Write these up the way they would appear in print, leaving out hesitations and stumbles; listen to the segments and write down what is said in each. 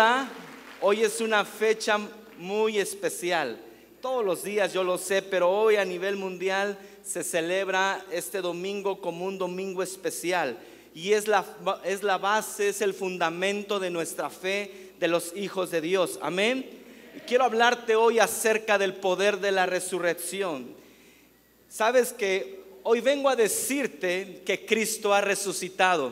duda, hoy es una fecha muy especial. Todos los días yo lo sé, pero hoy a nivel mundial se celebra este domingo como un domingo especial. Y es la base, es el fundamento de nuestra fe de los hijos de Dios. Amén. Y quiero hablarte hoy acerca del poder de la resurrección. Sabes que hoy vengo a decirte que Cristo ha resucitado,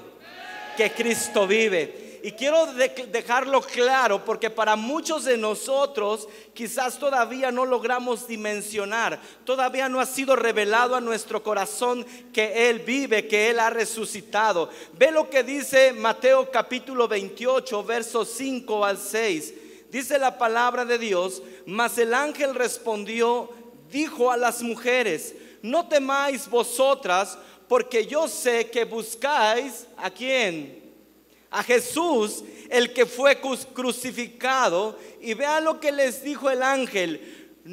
que Cristo vive. Y quiero dejarlo claro, porque para muchos de nosotros quizás todavía no logramos dimensionar, todavía no ha sido revelado a nuestro corazón que Él vive, que Él ha resucitado. Ve lo que dice Mateo capítulo 28, versos 5 al 6. Dice la palabra de Dios: mas el ángel respondió, dijo a las mujeres: no temáis vosotras, porque yo sé que buscáis ¿a quién? A Jesús, el que fue crucificado. Y vean lo que les dijo el ángel.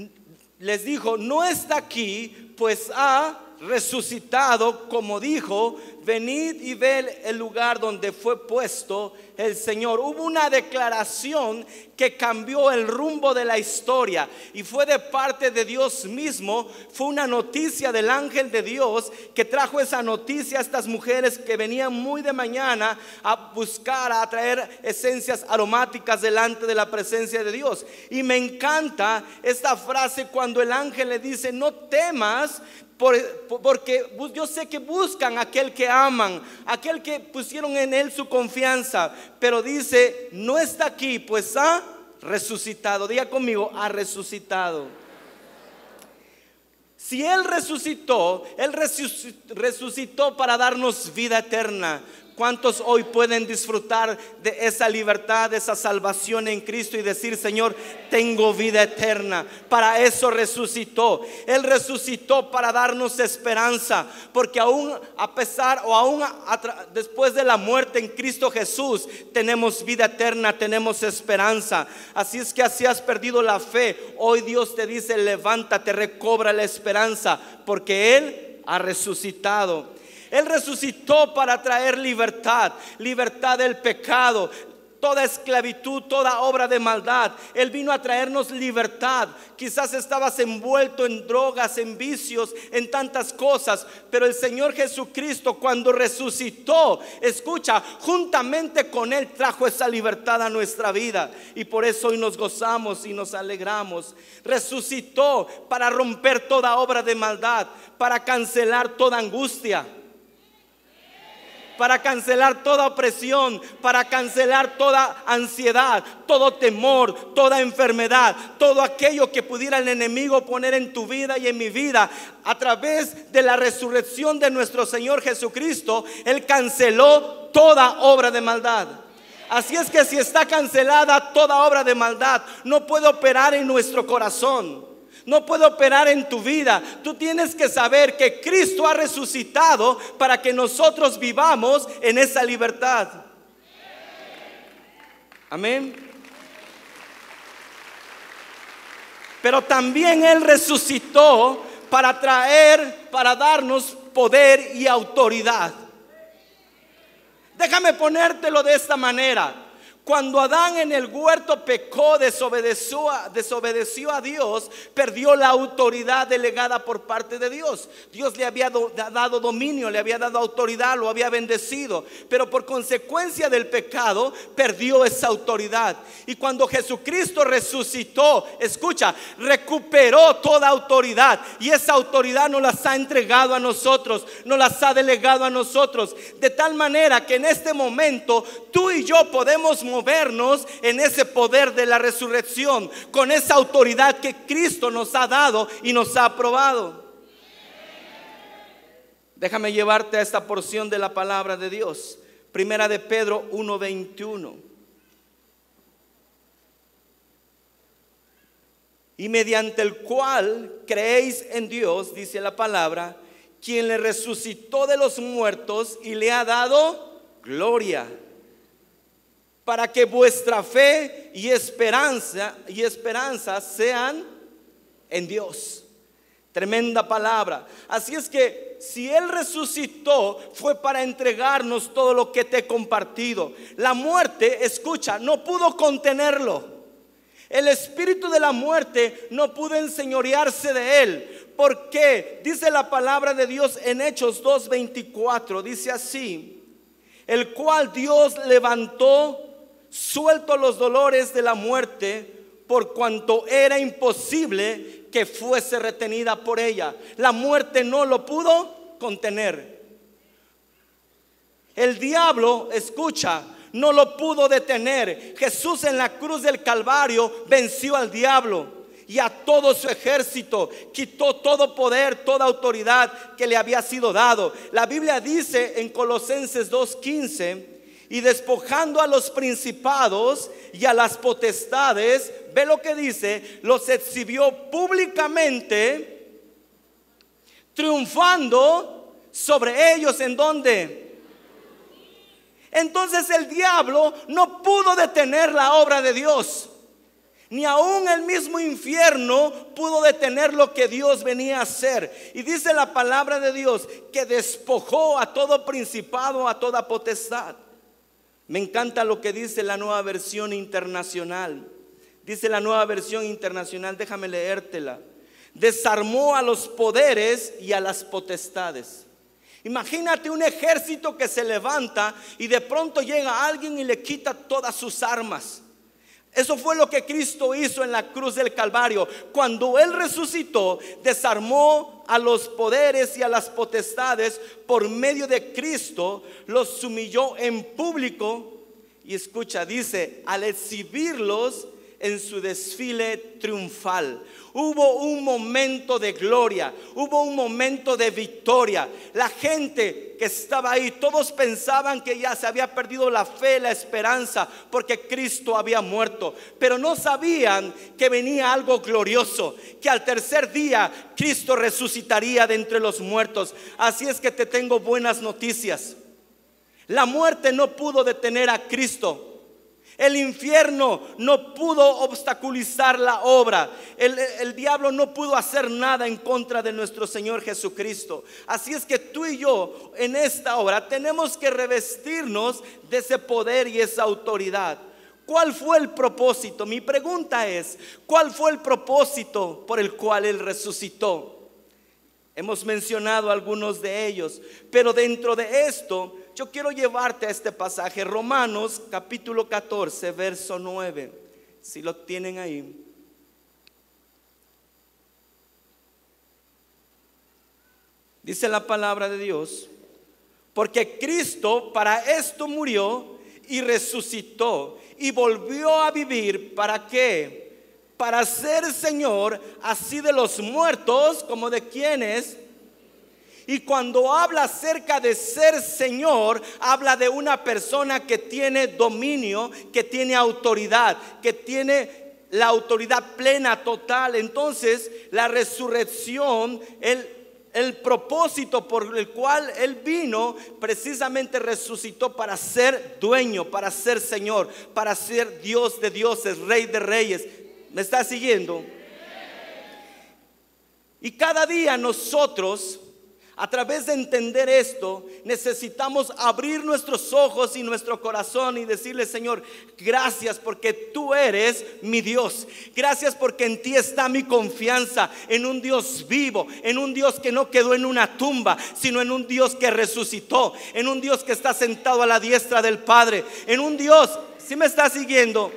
Les dijo: no está aquí, pues ha resucitado como dijo. Venid y ved el lugar donde fue puesto el Señor. Hubo una declaración que cambió el rumbo de la historia, y fue de parte de Dios mismo. Fue una noticia del ángel de Dios que trajo esa noticia a estas mujeres que venían muy de mañana a buscar, a traer esencias aromáticas delante de la presencia de Dios. Y me encanta esta frase cuando el ángel le dice: no temas, porque yo sé que buscan a aquel que aman, aquel que pusieron en Él su confianza. Pero dice: no está aquí, pues ha resucitado. Diga conmigo: ha resucitado. Si Él resucitó, Él resucitó para darnos vida eterna. ¿Cuántos hoy pueden disfrutar de esa libertad, de esa salvación en Cristo y decir: Señor, tengo vida eterna? Para eso resucitó. Él resucitó para darnos esperanza, porque aún a pesar o aún después de la muerte en Cristo Jesús tenemos vida eterna, tenemos esperanza. Así es que si has perdido la fe, hoy Dios te dice: levántate, recobra la esperanza, porque Él ha resucitado. Él resucitó para traer libertad, libertad del pecado, toda esclavitud, toda obra de maldad. Él vino a traernos libertad. Quizás estabas envuelto en drogas, en vicios, en tantas cosas, pero el Señor Jesucristo, cuando resucitó, escucha, juntamente con Él trajo esa libertad a nuestra vida, y por eso hoy nos gozamos y nos alegramos. Resucitó para romper toda obra de maldad, para cancelar toda angustia, para cancelar toda opresión, para cancelar toda ansiedad, todo temor, toda enfermedad, todo aquello que pudiera el enemigo poner en tu vida y en mi vida. A través de la resurrección de nuestro Señor Jesucristo, Él canceló toda obra de maldad. Así es que si está cancelada toda obra de maldad, no puede operar en nuestro corazón, no puede operar en tu vida. Tú tienes que saber que Cristo ha resucitado para que nosotros vivamos en esa libertad. Amén. Pero también Él resucitó para darnos poder y autoridad. Déjame ponértelo de esta manera. Cuando Adán en el huerto pecó, desobedeció a Dios, perdió la autoridad delegada por parte de Dios. Dios le había dado dominio, le había dado autoridad, lo había bendecido, pero por consecuencia del pecado perdió esa autoridad. Y cuando Jesucristo resucitó, escucha, recuperó toda autoridad, y esa autoridad nos las ha entregado a nosotros, nos las ha delegado a nosotros, de tal manera que en este momento tú y yo podemos movernos en ese poder de la resurrección, con esa autoridad que Cristo nos ha dado y nos ha aprobado. Déjame llevarte a esta porción de la palabra de Dios. Primera de Pedro 1:21. Y mediante el cual creéis en Dios, dice la palabra, quien le resucitó de los muertos y le ha dado gloria, para que vuestra fe y esperanza sean en Dios. Tremenda palabra. Así es que si Él resucitó, fue para entregarnos todo lo que te he compartido. La muerte, escucha, no pudo contenerlo. El espíritu de la muerte no pudo enseñorearse de Él. ¿Por qué? Dice la palabra de Dios en Hechos 2:24. Dice así: el cual Dios levantó, suelto los dolores de la muerte, por cuanto era imposible que fuese retenida por ella. La muerte no lo pudo contener. El diablo, escucha, no lo pudo detener. Jesús en la cruz del Calvario venció al diablo y a todo su ejército. Quitó todo poder, toda autoridad que le había sido dado. La Biblia dice en Colosenses 2:15: y despojando a los principados y a las potestades, ve lo que dice, los exhibió públicamente, triunfando sobre ellos. ¿En dónde? Entonces el diablo no pudo detener la obra de Dios. Ni aún el mismo infierno pudo detener lo que Dios venía a hacer. Y dice la palabra de Dios que despojó a todo principado, a toda potestad. Me encanta lo que dice la Nueva Versión Internacional. Dice la Nueva Versión Internacional, déjame leértela: desarmó a los poderes y a las potestades. Imagínate un ejército que se levanta y de pronto llega alguien y le quita todas sus armas. Eso fue lo que Cristo hizo en la cruz del Calvario. Cuando Él resucitó, desarmó a los poderes y a las potestades por medio de Cristo, los humilló en público. Y escucha, dice, al exhibirlos en su desfile triunfal. Hubo un momento de gloria, hubo un momento de victoria. La gente que estaba ahí, todos pensaban que ya se había perdido la fe, la esperanza, porque Cristo había muerto. Pero no sabían que venía algo glorioso, que al tercer día Cristo resucitaría de entre los muertos. Así es que te tengo buenas noticias. La muerte no pudo detener a Cristo. El infierno no pudo obstaculizar la obra. El diablo no pudo hacer nada en contra de nuestro Señor Jesucristo. Así es que tú y yo en esta hora tenemos que revestirnos de ese poder y esa autoridad. ¿Cuál fue el propósito? Mi pregunta es, ¿cuál fue el propósito por el cual Él resucitó? Hemos mencionado algunos de ellos, pero dentro de esto yo quiero llevarte a este pasaje, Romanos capítulo 14, verso 9. Si lo tienen ahí. Dice la palabra de Dios: porque Cristo para esto murió y resucitó y volvió a vivir. ¿Para qué? Para ser Señor así de los muertos como de quienes. Y cuando habla acerca de ser Señor, habla de una persona que tiene dominio, que tiene autoridad, que tiene la autoridad plena, total. Entonces la resurrección, el propósito por el cual Él vino, precisamente resucitó para ser dueño, para ser Señor, para ser Dios de dioses, Rey de reyes. ¿Me está siguiendo? Y cada día nosotros, a través de entender esto, necesitamos abrir nuestros ojos y nuestro corazón y decirle: Señor, gracias porque tú eres mi Dios. Gracias porque en ti está mi confianza, en un Dios vivo, en un Dios que no quedó en una tumba, sino en un Dios que resucitó, en un Dios que está sentado a la diestra del Padre, en un Dios, ¿sí me está siguiendo?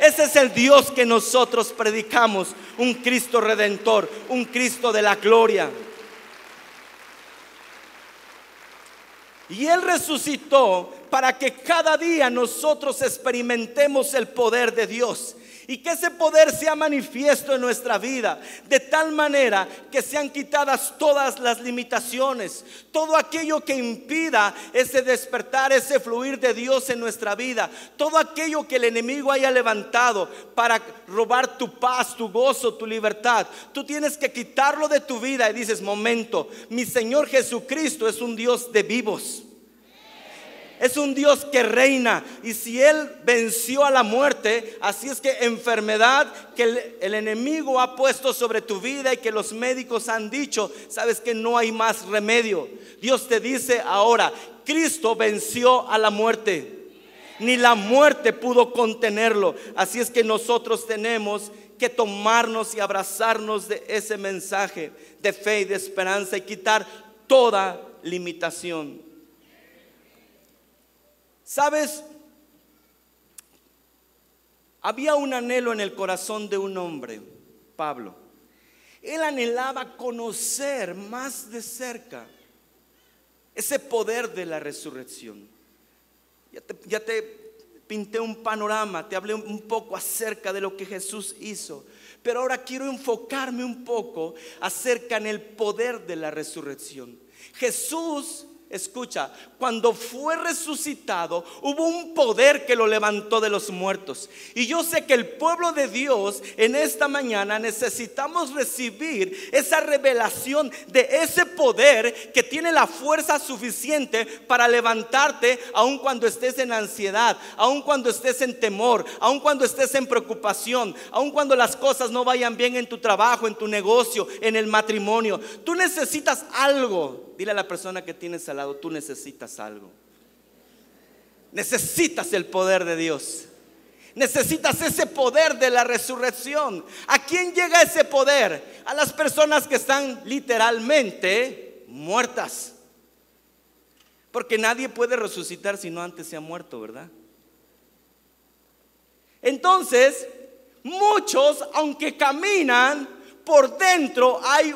Ese es el Dios que nosotros predicamos, un Cristo redentor, un Cristo de la gloria. Y Él resucitó para que cada día nosotros experimentemos el poder de Dios y que ese poder sea manifiesto en nuestra vida, de tal manera que sean quitadas todas las limitaciones, todo aquello que impida ese despertar, ese fluir de Dios en nuestra vida, todo aquello que el enemigo haya levantado para robar tu paz, tu gozo, tu libertad. Tú tienes que quitarlo de tu vida y dices: momento, mi Señor Jesucristo es un Dios de vivos. Es un Dios que reina. Y si Él venció a la muerte, así es que enfermedad que el enemigo ha puesto sobre tu vida y que los médicos han dicho, sabes que no hay más remedio. Dios te dice ahora, Cristo venció a la muerte. Ni la muerte pudo contenerlo. Así es que nosotros tenemos que tomarnos y abrazarnos de ese mensaje de fe y de esperanza y quitar toda limitación. ¿Sabes? Había un anhelo en el corazón de un hombre, Pablo. Él anhelaba conocer más de cerca ese poder de la resurrección. Ya te pinté un panorama, te hablé un poco acerca de lo que Jesús hizo, pero ahora quiero enfocarme un poco acerca en el poder de la resurrección. Jesús, escucha, cuando fue resucitado, hubo un poder que lo levantó de los muertos. Y yo sé que el pueblo de Dios en esta mañana necesitamos recibir esa revelación de ese poder que tiene la fuerza suficiente para levantarte, aun cuando estés en ansiedad, aun cuando estés en temor, aun cuando estés en preocupación, aun cuando las cosas no vayan bien en tu trabajo, en tu negocio, en el matrimonio. Tú necesitas algo. Dile a la persona que tienes al lado, tú necesitas algo. Necesitas el poder de Dios. Necesitas ese poder de la resurrección. ¿A quién llega ese poder? A las personas que están literalmente muertas. Porque nadie puede resucitar si no antes se ha muerto, ¿verdad? Entonces, muchos, aunque caminan, por dentro hay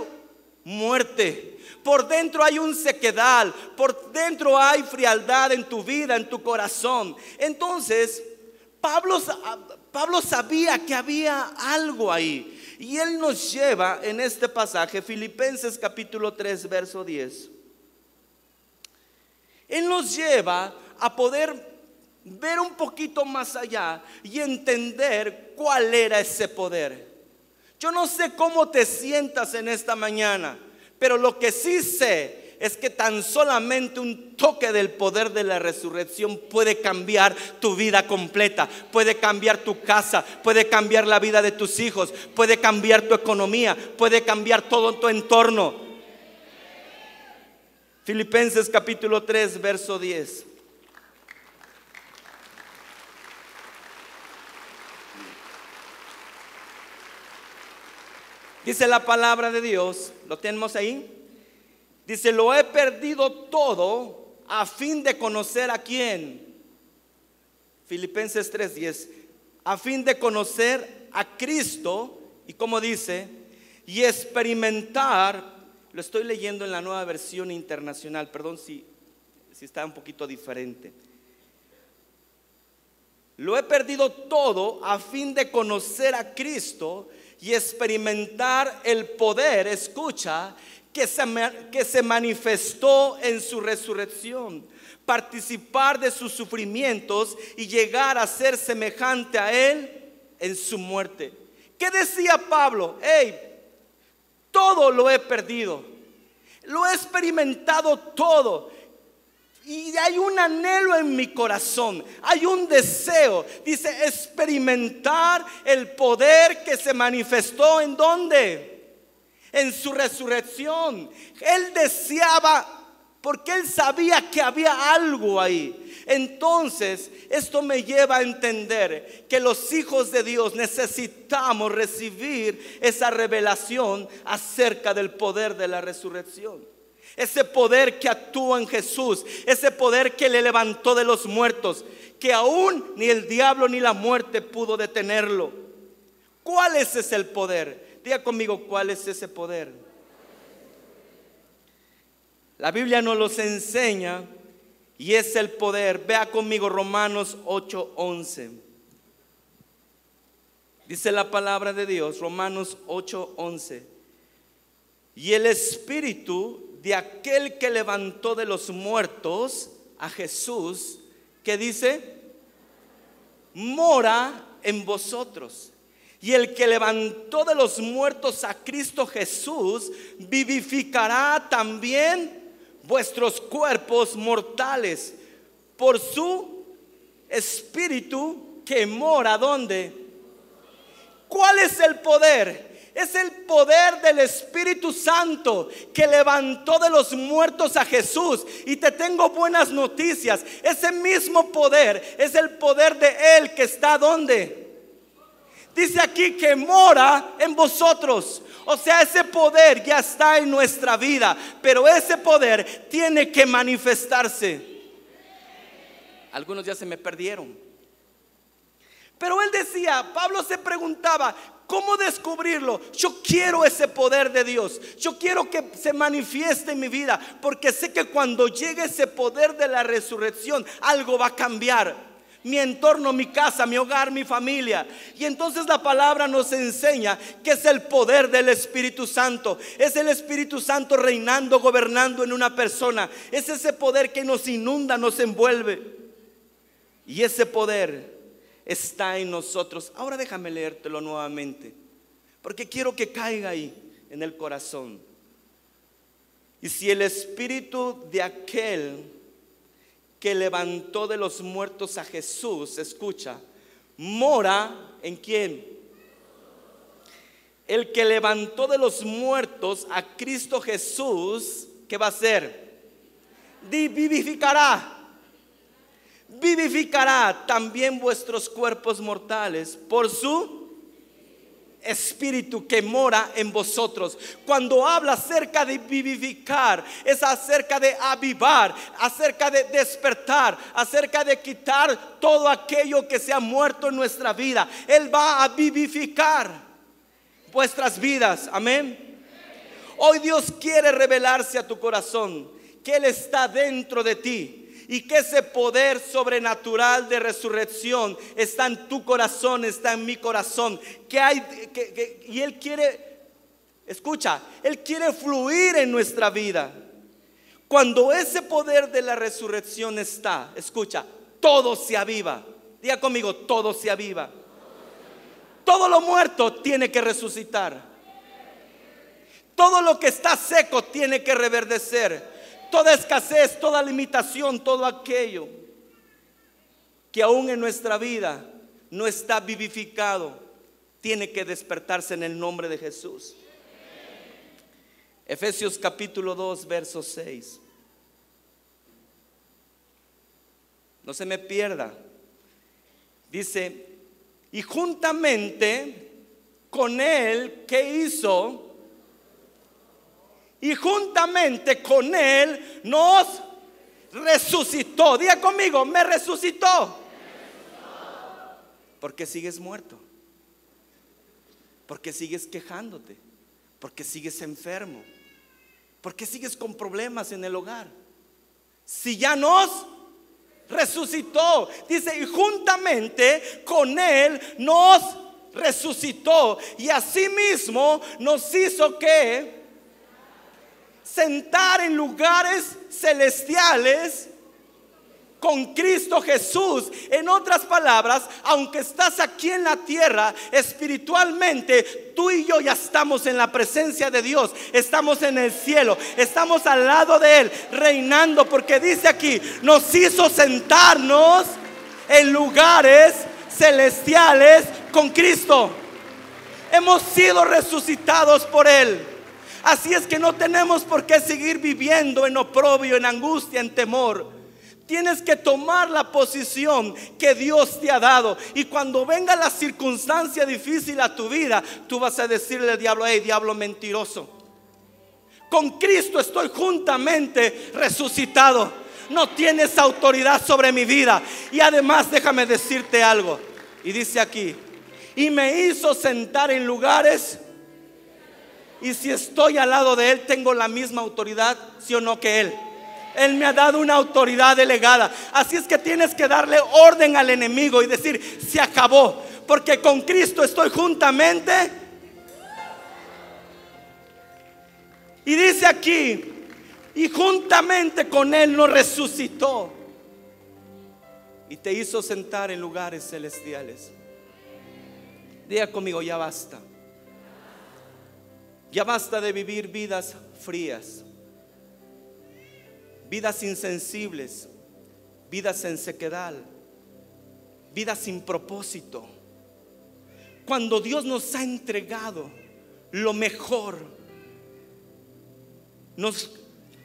muerte. Por dentro hay un sequedal, por dentro hay frialdad en tu vida, en tu corazón. Entonces, Pablo sabía que había algo ahí. Y él nos lleva en este pasaje, Filipenses capítulo 3, verso 10. Él nos lleva a poder ver un poquito más allá y entender cuál era ese poder. Yo no sé cómo te sientas en esta mañana, pero lo que sí sé es que tan solamente un toque del poder de la resurrección puede cambiar tu vida completa, puede cambiar tu casa, puede cambiar la vida de tus hijos, puede cambiar tu economía, puede cambiar todo tu entorno. Filipenses capítulo 3, verso 10. Dice la palabra de Dios, ¿lo tenemos ahí? Dice, lo he perdido todo a fin de conocer a quién. Filipenses 3:10, a fin de conocer a Cristo, y como dice, y experimentar, lo estoy leyendo en la Nueva Versión Internacional, perdón si está un poquito diferente. Lo he perdido todo a fin de conocer a Cristo y experimentar el poder, escucha, que se manifestó en su resurrección, participar de sus sufrimientos y llegar a ser semejante a Él en su muerte. ¿Qué decía Pablo? Todo lo he perdido, lo he experimentado todo. Y hay un anhelo en mi corazón, hay un deseo, dice, experimentar el poder que se manifestó ¿en dónde? En su resurrección. Él deseaba, porque él sabía que había algo ahí. Entonces, esto me lleva a entender que los hijos de Dios necesitamos recibir esa revelación acerca del poder de la resurrección. Ese poder que actúa en Jesús, ese poder que le levantó de los muertos, que aún ni el diablo ni la muerte pudo detenerlo. ¿Cuál es ese poder? Diga conmigo, ¿cuál es ese poder? La Biblia nos los enseña y es el poder. Vea conmigo Romanos 8:11. Dice la palabra de Dios, Romanos 8:11. Y el Espíritu de aquel que levantó de los muertos a Jesús, que dice, mora en vosotros. Y el que levantó de los muertos a Cristo Jesús vivificará también vuestros cuerpos mortales por su Espíritu que mora, ¿dónde? ¿Cuál es el poder? Es el poder del Espíritu Santo que levantó de los muertos a Jesús. Y te tengo buenas noticias. Ese mismo poder es el poder de Él que está ¿dónde? Dice aquí que mora en vosotros. O sea, ese poder ya está en nuestra vida, pero ese poder tiene que manifestarse. Algunos ya se me perdieron. Pero él decía, Pablo se preguntaba, ¿cómo descubrirlo? Yo quiero ese poder de Dios. Yo quiero que se manifieste en mi vida, porque sé que cuando llegue ese poder de la resurrección, algo va a cambiar. Mi entorno, mi casa, mi hogar, mi familia. Y entonces la palabra nos enseña que es el poder del Espíritu Santo. Es el Espíritu Santo reinando, gobernando en una persona. Es ese poder que nos inunda, nos envuelve. Y ese poder está en nosotros. Ahora déjame leértelo nuevamente, porque quiero que caiga ahí en el corazón. Y si el Espíritu de aquel que levantó de los muertos a Jesús, escucha, mora en ¿quién? El que levantó de los muertos a Cristo Jesús, ¿qué va a hacer? Vivificará también vuestros cuerpos mortales por su Espíritu que mora en vosotros. Cuando habla acerca de vivificar, es acerca de avivar, acerca de despertar, acerca de quitar todo aquello que se ha muerto en nuestra vida. Él va a vivificar vuestras vidas, amén. Hoy Dios quiere revelarse a tu corazón, que Él está dentro de ti. Y que ese poder sobrenatural de resurrección está en tu corazón, está en mi corazón. Y Él quiere, escucha, Él quiere fluir en nuestra vida. Cuando ese poder de la resurrección está, escucha, todo se aviva. Diga conmigo, todo se aviva. Todo lo muerto tiene que resucitar. Todo lo que está seco tiene que reverdecer. Toda escasez, toda limitación, todo aquello que aún en nuestra vida no está vivificado, tiene que despertarse en el nombre de Jesús. Efesios capítulo 2, verso 6. No se me pierda. Dice, y juntamente con Él, ¿qué hizo? Y juntamente con Él nos resucitó. Diga conmigo, me resucitó. Porque sigues muerto, porque sigues quejándote, porque sigues enfermo, porque sigues con problemas en el hogar. Si ya nos resucitó, dice, y juntamente con Él nos resucitó, y asimismo nos hizo que sentar en lugares celestiales con Cristo Jesús. En otras palabras, aunque estás aquí en la tierra, espiritualmente tú y yo ya estamos en la presencia de Dios. Estamos en el cielo, estamos al lado de Él, reinando, porque dice aquí, nos hizo sentarnos en lugares celestiales con Cristo. Hemos sido resucitados por Él. Así es que no tenemos por qué seguir viviendo en oprobio, en angustia, en temor. Tienes que tomar la posición que Dios te ha dado. Y cuando venga la circunstancia difícil a tu vida, tú vas a decirle al diablo, hey, diablo mentiroso, con Cristo estoy juntamente resucitado. No tienes autoridad sobre mi vida. Y además déjame decirte algo. Y dice aquí, y me hizo sentar en lugares. Y si estoy al lado de Él, tengo la misma autoridad, ¿sí o no, que Él? Él me ha dado una autoridad delegada. Así es que tienes que darle orden al enemigo y decir, se acabó, porque con Cristo estoy juntamente. Y dice aquí, y juntamente con Él nos resucitó y te hizo sentar en lugares celestiales. Diga conmigo, ya basta. Ya basta de vivir vidas frías, vidas insensibles, vidas en sequedad, vidas sin propósito. Cuando Dios nos ha entregado lo mejor, nos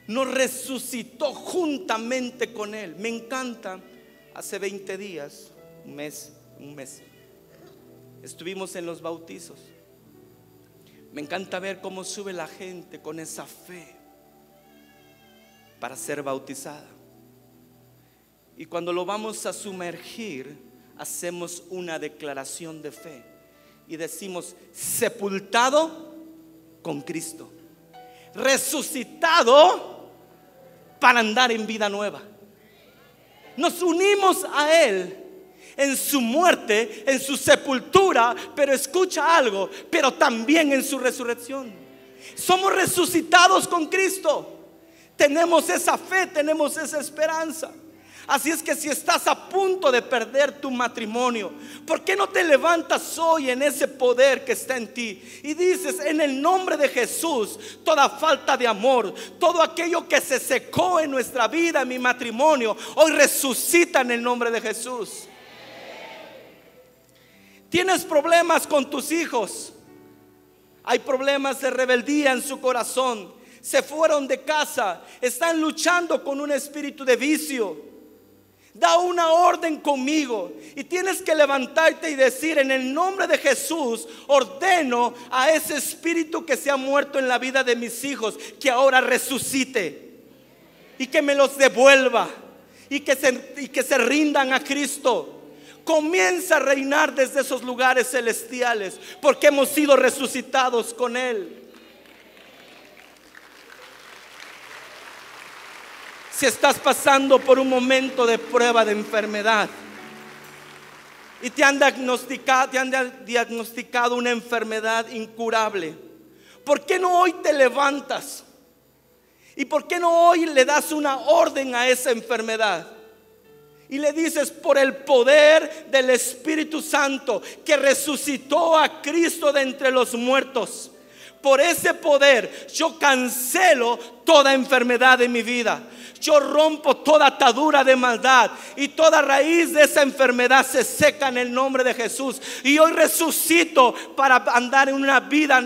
resucitó juntamente con Él. Me encanta, hace 20 días, un mes, estuvimos en los bautizos. Me encanta ver cómo sube la gente con esa fe para ser bautizada. Y cuando lo vamos a sumergir, hacemos una declaración de fe y decimos: sepultado con Cristo, resucitado para andar en vida nueva. Nos unimos a Él en su muerte, en su sepultura, pero escucha algo, pero también en su resurrección. Somos resucitados con Cristo. Tenemos esa fe, tenemos esa esperanza. Así es que si estás a punto de perder tu matrimonio, ¿por qué no te levantas hoy en ese poder que está en ti y dices: en el nombre de Jesús, toda falta de amor, todo aquello que se secó en nuestra vida, en mi matrimonio, hoy resucita en el nombre de Jesús? Tienes problemas con tus hijos, hay problemas de rebeldía en su corazón, se fueron de casa, están luchando con un espíritu de vicio. Da una orden conmigo y tienes que levantarte y decir: en el nombre de Jesús, ordeno a ese espíritu que se ha muerto en la vida de mis hijos, que ahora resucite y que me los devuelva y que se rindan a Cristo. Comienza a reinar desde esos lugares celestiales, porque hemos sido resucitados con Él. Si estás pasando por un momento de prueba, de enfermedad, y te han diagnosticado una enfermedad incurable, ¿por qué no hoy te levantas? ¿Y por qué no hoy le das una orden a esa enfermedad? Y le dices: por el poder del Espíritu Santo que resucitó a Cristo de entre los muertos, por ese poder yo cancelo toda enfermedad de mi vida. Yo rompo toda atadura de maldad y toda raíz de esa enfermedad se seca en el nombre de Jesús. Y hoy resucito para andar en una vida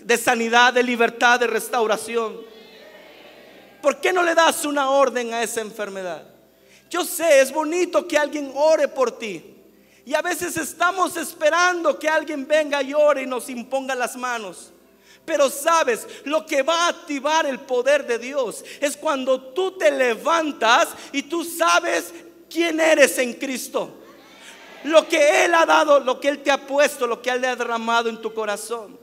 de sanidad, de libertad, de restauración. ¿Por qué no le das una orden a esa enfermedad? Yo sé, es bonito que alguien ore por ti, y a veces estamos esperando que alguien venga y ore y nos imponga las manos. Pero sabes, lo que va a activar el poder de Dios es cuando tú te levantas y tú sabes quién eres en Cristo, lo que Él ha dado, lo que Él te ha puesto, lo que Él le ha derramado en tu corazón.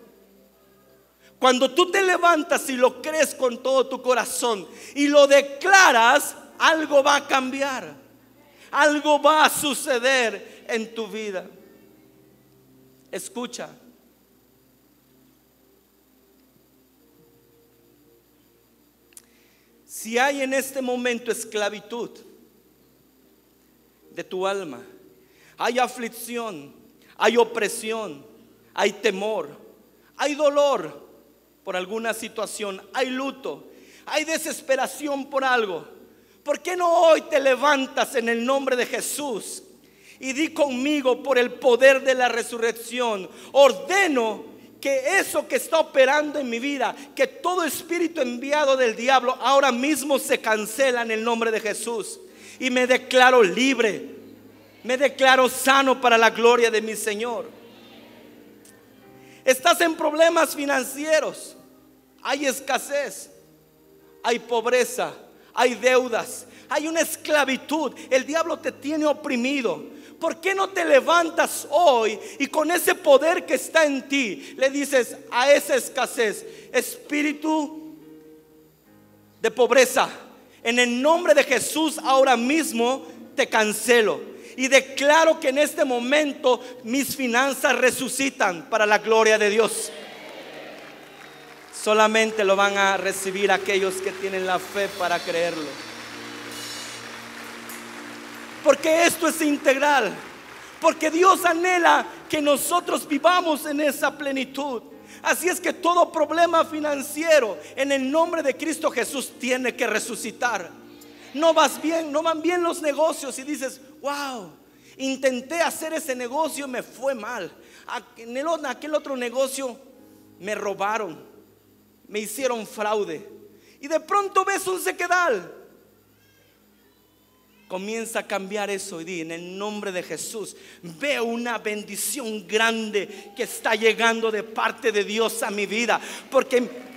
Cuando tú te levantas y lo crees con todo tu corazón y lo declaras, algo va a cambiar, algo va a suceder en tu vida. Escucha. Si hay en este momento esclavitud de tu alma, hay aflicción, hay opresión, hay temor, hay dolor por alguna situación, hay luto, hay desesperación por algo, ¿por qué no hoy te levantas en el nombre de Jesús y di conmigo: por el poder de la resurrección, ordeno que eso que está operando en mi vida, que todo espíritu enviado del diablo ahora mismo se cancela en el nombre de Jesús, y me declaro libre, me declaro sano para la gloria de mi Señor. Estás en problemas financieros, hay escasez, hay pobreza, hay deudas, hay una esclavitud, el diablo te tiene oprimido. ¿Por qué no te levantas hoy y con ese poder que está en ti le dices a esa escasez: espíritu de pobreza, en el nombre de Jesús ahora mismo te cancelo y declaro que en este momento mis finanzas resucitan para la gloria de Dios? Solamente lo van a recibir aquellos que tienen la fe para creerlo. Porque esto es integral, porque Dios anhela que nosotros vivamos en esa plenitud. Así es que todo problema financiero en el nombre de Cristo Jesús tiene que resucitar. No vas bien, no van bien los negocios y dices, wow, intenté hacer ese negocio y me fue mal. En aquel otro negocio me robaron, me hicieron fraude. Y de pronto ves un sequedal. Comienza a cambiar eso y di: en el nombre de Jesús, veo una bendición grande que está llegando de parte de Dios a mi vida, porque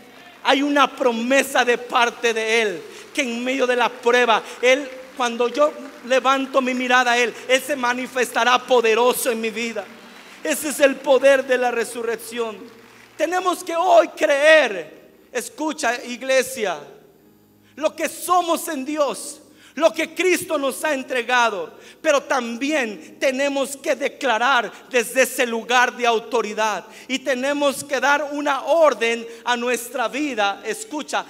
hay una promesa de parte de Él, que en medio de la prueba, Él, cuando yo levanto mi mirada a Él se manifestará poderoso en mi vida. Ese es el poder de la resurrección. Tenemos que hoy creer, escucha iglesia, lo que somos en Dios, lo que Cristo nos ha entregado, pero también tenemos que declarar desde ese lugar de autoridad y tenemos que dar una orden a nuestra vida. Escucha,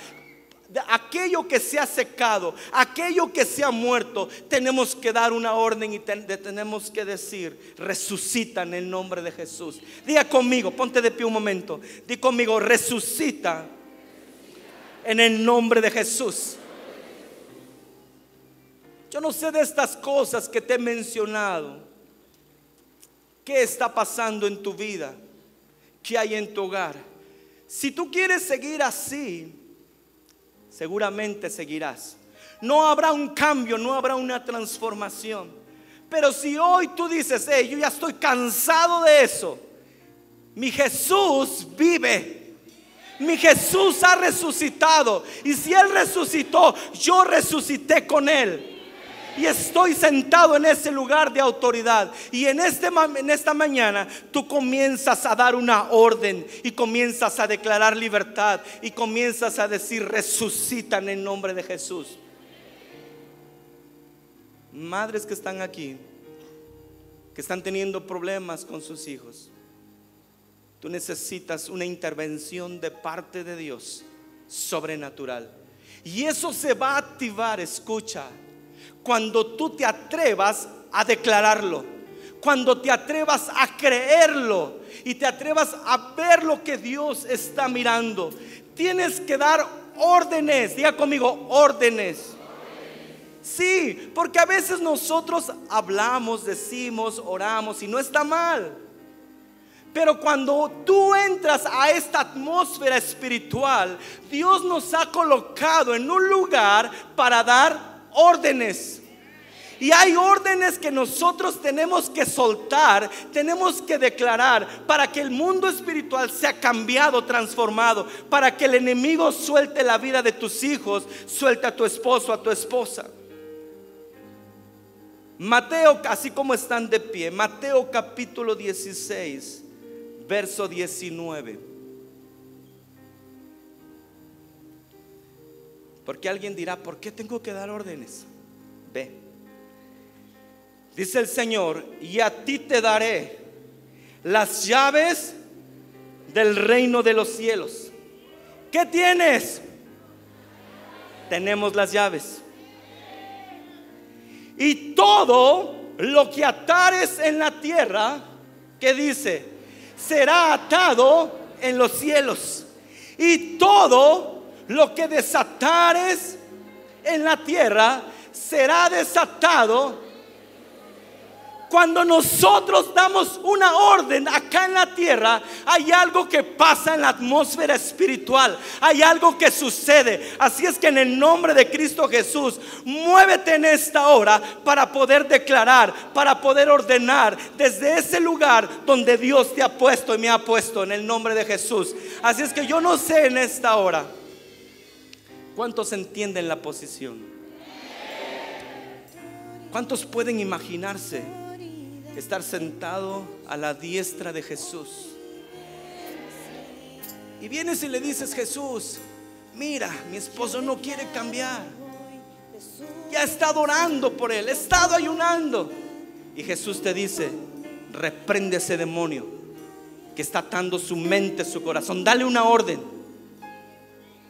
aquello que se ha secado, aquello que se ha muerto, tenemos que dar una orden y tenemos que decir: resucita en el nombre de Jesús. Diga conmigo, ponte de pie un momento, di conmigo: resucita en el nombre de Jesús. Yo no sé de estas cosas que te he mencionado, ¿qué está pasando en tu vida? ¿Qué hay en tu hogar? Si tú quieres seguir así, seguramente seguirás. No habrá un cambio, no habrá una transformación. Pero si hoy tú dices: hey, yo ya estoy cansado de eso, mi Jesús vive, mi Jesús ha resucitado, y si Él resucitó, yo resucité con Él. Y estoy sentado en ese lugar de autoridad. Y en esta mañana tú comienzas a dar una orden y comienzas a declarar libertad y comienzas a decir: resucita en el nombre de Jesús. Madres que están aquí, que están teniendo problemas con sus hijos, tú necesitas una intervención de parte de Dios sobrenatural. Y eso se va a activar, escucha, cuando tú te atrevas a declararlo, cuando te atrevas a creerlo y te atrevas a ver lo que Dios está mirando. Tienes que dar órdenes. Diga conmigo: órdenes. Sí, porque a veces nosotros hablamos, decimos, oramos y no está mal. Pero cuando tú entras a esta atmósfera espiritual, Dios nos ha colocado en un lugar para dar órdenes. Y hay órdenes que nosotros tenemos que soltar, tenemos que declarar, para que el mundo espiritual sea cambiado, transformado, para que el enemigo suelte la vida de tus hijos, suelte a tu esposo, a tu esposa. Mateo, así como están de pie, Mateo capítulo 16, verso 19. Porque alguien dirá: ¿por qué tengo que dar órdenes? Ve, dice el Señor: y a ti te daré las llaves del reino de los cielos. ¿Qué tienes? Tenemos las llaves. Y todo lo que atares en la tierra, ¿qué dice? Será atado en los cielos. Y todo lo que desatares en la tierra será desatado. Cuando nosotros damos una orden acá en la tierra, hay algo que pasa en la atmósfera espiritual, hay algo que sucede. Así es que en el nombre de Cristo Jesús, muévete en esta hora para poder declarar, para poder ordenar desde ese lugar donde Dios te ha puesto y me ha puesto, en el nombre de Jesús. Así es que yo no sé en esta hora ¿cuántos entienden la posición? ¿Cuántos pueden imaginarse estar sentado a la diestra de Jesús? Y vienes y le dices: Jesús, mira, mi esposo no quiere cambiar, ya he estado orando por él, he estado ayunando. Y Jesús te dice: reprende ese demonio que está atando su mente, su corazón. Dale una orden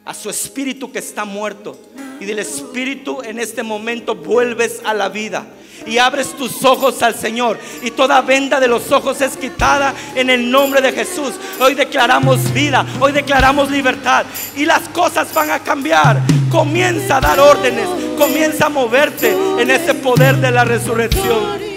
a su espíritu que está muerto, y del espíritu en este momento vuelves a la vida y abres tus ojos al Señor, y toda venda de los ojos es quitada en el nombre de Jesús. Hoy declaramos vida, hoy declaramos libertad, y las cosas van a cambiar. Comienza a dar órdenes, comienza a moverte en ese poder de la resurrección.